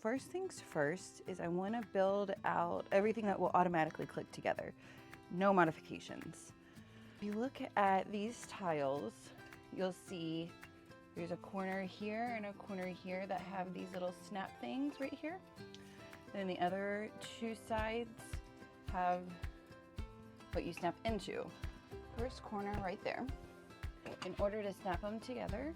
first things first is I want to build out everything that will automatically click together. No modifications. If you look at these tiles, you'll see there's a corner here and a corner here that have these little snap things right here. And the other two sides have what you snap into. First corner right there. In order to snap them together,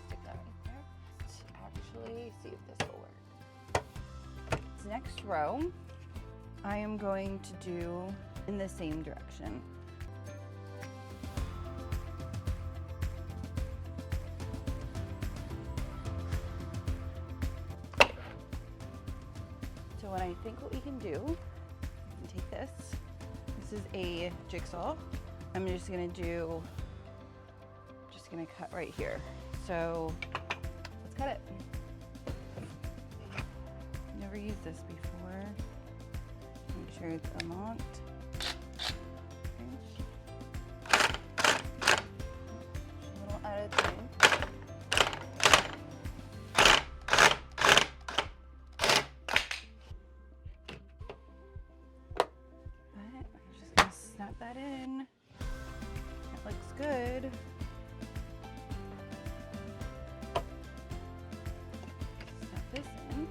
stick that right there. Let's actually see if this will work. This next row, I am going to do in the same direction. So what I think what we can do, we can take this. This is a jigsaw. I'm just gonna cut right here. So let's cut it. Never used this before. Make sure it's unlocked. Okay. A little at a time. Snap that in. That looks good. Snap this in.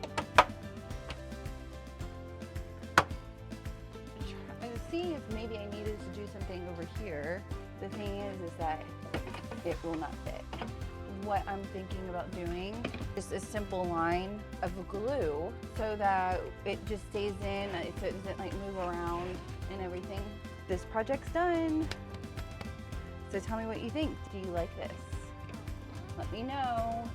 See if maybe I needed to do something over here. The thing is that it will not fit. What I'm thinking about doing is a simple line of glue so that it just stays in, so it doesn't like move around and everything. This project's done. So tell me what you think. Do you like this? Let me know.